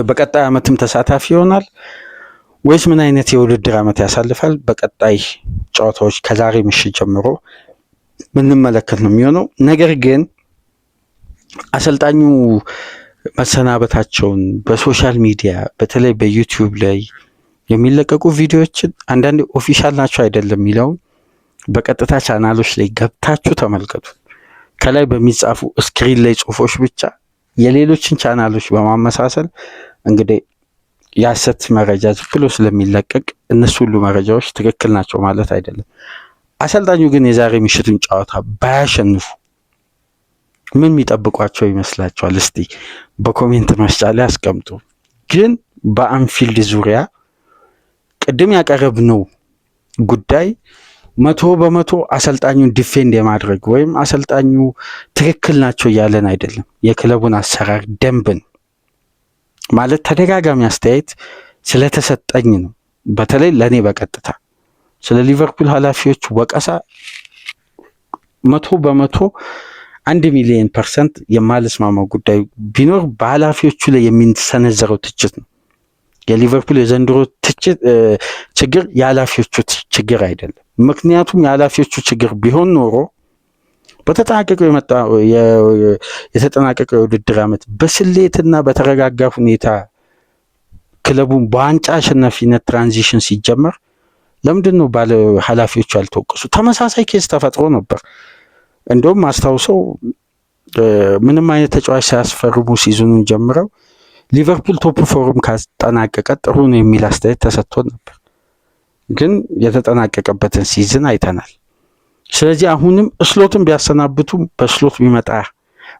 በቀጣይ ዓመትም ተሳታፊ ይሆናል ወይስ ምን አይነት የውድድር ዓመት ያሳልፋል? በቀጣይ ጨዋታዎች ከዛሬ ምሽት ጀምሮ ምንመለከት ነው የሚሆነው። ነገር ግን አሰልጣኙ መሰናበታቸውን በሶሻል ሚዲያ በተለይ በዩቲዩብ ላይ የሚለቀቁ ቪዲዮዎችን አንዳንዴ ኦፊሻል ናቸው አይደለም የሚለውን በቀጥታ ቻናሎች ላይ ገብታችሁ ተመልከቱ። ከላይ በሚጻፉ ስክሪን ላይ ጽሁፎች ብቻ የሌሎችን ቻናሎች በማመሳሰል እንግዲህ የሐሰት መረጃ ዝም ብሎ ስለሚለቀቅ እነሱ ሁሉ መረጃዎች ትክክል ናቸው ማለት አይደለም። አሰልጣኙ ግን የዛሬ ምሽቱን ጨዋታ ባያሸንፉ ምን የሚጠብቋቸው ይመስላችኋል? እስቲ በኮሜንት መስጫ ላይ አስቀምጡ። ግን በአንፊልድ ዙሪያ ቅድም ያቀረብነው ጉዳይ 100% አሰልጣኙን ዲፌንድ የማድረግ ወይም አሰልጣኙ ትክክል ናቸው እያለን አይደለም። የክለቡን አሰራር ደንብን ማለት ተደጋጋሚ አስተያየት ስለተሰጠኝ ነው። በተለይ ለእኔ በቀጥታ ስለ ሊቨርፑል ኃላፊዎች ወቀሳ 100% 1,000,000% የማልስማማው ጉዳይ ቢኖር በኃላፊዎቹ ላይ የሚሰነዘረው ትችት ነው። የሊቨርፑል የዘንድሮ ችግር የኃላፊዎቹ ችግር አይደለም። ምክንያቱም የኃላፊዎቹ ችግር ቢሆን ኖሮ የተጠናቀቀው የውድድር ዓመት በስሌትና በተረጋጋ ሁኔታ ክለቡን በዋንጫ አሸናፊነት ትራንዚሽን ሲጀመር ለምንድን ነው ባለ ኃላፊዎቹ ያልተወቀሱ? ተመሳሳይ ኬስ ተፈጥሮ ነበር። እንደውም አስታውሰው ምንም አይነት ተጫዋች ሳያስፈርሙ ሲዝኑን ጀምረው ሊቨርፑል ቶፕ ፎርም ካጠናቀቀ ጥሩ ነው የሚል አስተያየት ተሰጥቶ ነበር። ግን የተጠናቀቀበትን ሲዝን አይተናል። ስለዚህ አሁንም ስሎትን ቢያሰናብቱም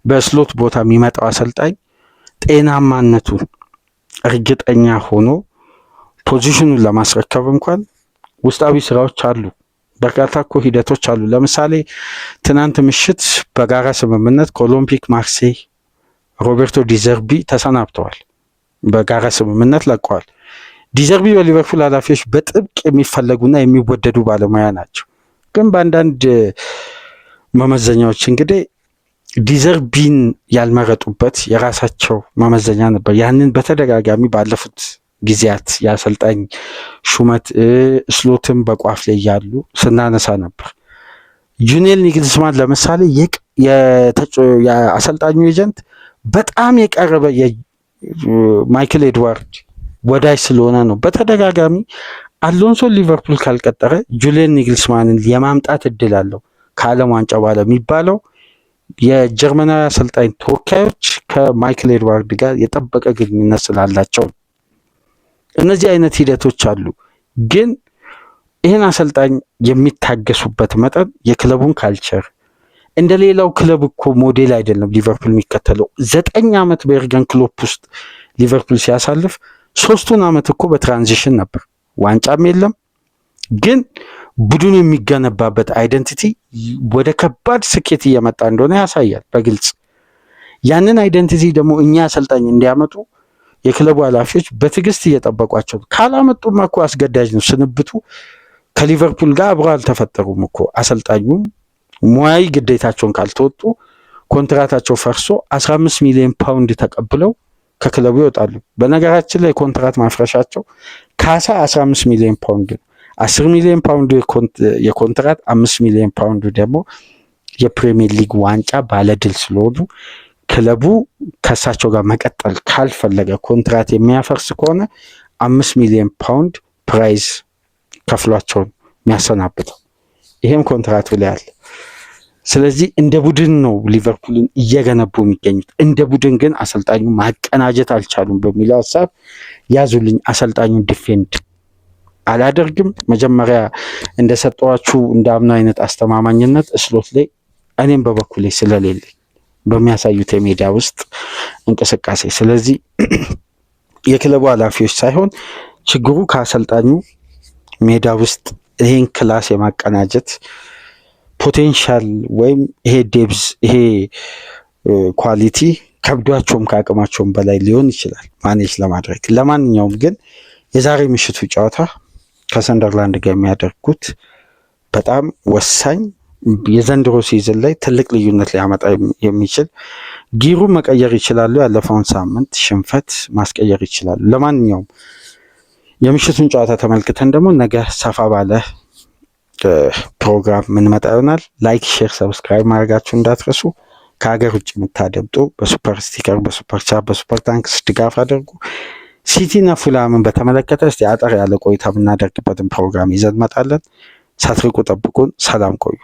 በስሎት ቦታ የሚመጣው አሰልጣኝ ጤናማነቱን እርግጠኛ ሆኖ ፖዚሽኑን ለማስረከብ እንኳን ውስጣዊ ስራዎች አሉ። በርካታ እኮ ሂደቶች አሉ። ለምሳሌ ትናንት ምሽት በጋራ ስምምነት ከኦሎምፒክ ማርሴይ ሮቤርቶ ዲዘርቢ ተሰናብተዋል። በጋራ ስምምነት ለቀዋል። ዲዘርቢ በሊቨርፑል ኃላፊዎች በጥብቅ የሚፈለጉና የሚወደዱ ባለሙያ ናቸው። ግን በአንዳንድ መመዘኛዎች እንግዲህ ዲዘርቢን ያልመረጡበት የራሳቸው መመዘኛ ነበር። ያንን በተደጋጋሚ ባለፉት ጊዜያት የአሰልጣኝ ሹመት ስሎትን በቋፍ ላይ ያሉ ስናነሳ ነበር። ጁኒየር ኒግልስማን ለምሳሌ የአሰልጣኙ ኤጀንት በጣም የቀረበ የማይክል ኤድዋርድ ወዳጅ ስለሆነ ነው በተደጋጋሚ አሎንሶ ሊቨርፑል ካልቀጠረ ጁሊየን ኒግልስማንን የማምጣት እድል አለው ከዓለም ዋንጫ በኋላ የሚባለው የጀርመናዊ አሰልጣኝ ተወካዮች ከማይክል ኤድዋርድ ጋር የጠበቀ ግንኙነት ስላላቸው እነዚህ አይነት ሂደቶች አሉ። ግን ይህን አሰልጣኝ የሚታገሱበት መጠን የክለቡን ካልቸር እንደ ሌላው ክለብ እኮ ሞዴል አይደለም። ሊቨርፑል የሚከተለው 9 ዓመት በኤርገን ክሎፕ ውስጥ ሊቨርፑል ሲያሳልፍ 3ቱን ዓመት እኮ በትራንዚሽን ነበር። ዋንጫም የለም። ግን ቡድኑ የሚገነባበት አይደንቲቲ ወደ ከባድ ስኬት እየመጣ እንደሆነ ያሳያል በግልጽ። ያንን አይደንቲቲ ደግሞ እኛ አሰልጣኝ እንዲያመጡ የክለቡ ኃላፊዎች በትዕግስት እየጠበቋቸው ነው። ካላመጡም እኮ አስገዳጅ ነው ስንብቱ። ከሊቨርፑል ጋር አብረው አልተፈጠሩም እኮ። አሰልጣኙ ሙያዊ ግዴታቸውን ካልተወጡ ኮንትራታቸው ፈርሶ 15 ሚሊዮን ፓውንድ ተቀብለው ከክለቡ ይወጣሉ። በነገራችን ላይ ኮንትራት ማፍረሻቸው ካሳ 15 ሚሊዮን ፓውንድ ነው። 10 ሚሊዮን ፓውንድ የኮንትራት 5 ሚሊዮን ፓውንድ ደግሞ የፕሪሚየር ሊግ ዋንጫ ባለድል ስለሆኑ ክለቡ ከእሳቸው ጋር መቀጠል ካልፈለገ ኮንትራት የሚያፈርስ ከሆነ 5 ሚሊዮን ፓውንድ ፕራይዝ ከፍሏቸውን የሚያሰናብተው። ይሄም ኮንትራቱ ላይ አለ። ስለዚህ እንደ ቡድን ነው ሊቨርፑልን እየገነቡ የሚገኙት። እንደ ቡድን ግን አሰልጣኙ ማቀናጀት አልቻሉም በሚለው ሀሳብ ያዙልኝ። አሰልጣኙን ዲፌንድ አላደርግም። መጀመሪያ እንደሰጠዋችሁ እንደ አምና አይነት አስተማማኝነት ስሎት ላይ እኔም በበኩሌ ስለሌለኝ በሚያሳዩት የሜዳ ውስጥ እንቅስቃሴ፣ ስለዚህ የክለቡ ኃላፊዎች ሳይሆን ችግሩ ከአሰልጣኙ ሜዳ ውስጥ ይሄን ክላስ የማቀናጀት ፖቴንሻል ወይም ይሄ ዴብዝ ይሄ ኳሊቲ ከብዷቸውም ከአቅማቸውም በላይ ሊሆን ይችላል ማኔጅ ለማድረግ። ለማንኛውም ግን የዛሬ ምሽቱ ጨዋታ ከሰንደርላንድ ጋር የሚያደርጉት በጣም ወሳኝ የዘንድሮ ሲዝን ላይ ትልቅ ልዩነት ሊያመጣ የሚችል ጊሩን መቀየር ይችላሉ። ያለፈውን ሳምንት ሽንፈት ማስቀየር ይችላሉ። ለማንኛውም የምሽቱን ጨዋታ ተመልክተን ደግሞ ነገ ሰፋ ባለ ፕሮግራም ምንመጣ ይሆናል። ላይክ፣ ሼር፣ ሰብስክራይብ ማድረጋችሁ እንዳትረሱ። ከሀገር ውጭ የምታደምጡ በሱፐር ስቲከር፣ በሱፐር ቻት፣ በሱፐር ታንክስ ድጋፍ አድርጉ። ሲቲና ፉላምን በተመለከተ እስቲ አጠር ያለ ቆይታ የምናደርግበትን ፕሮግራም ይዘን እንመጣለን። ሳትርቁ ጠብቁን። ሰላም ቆዩ።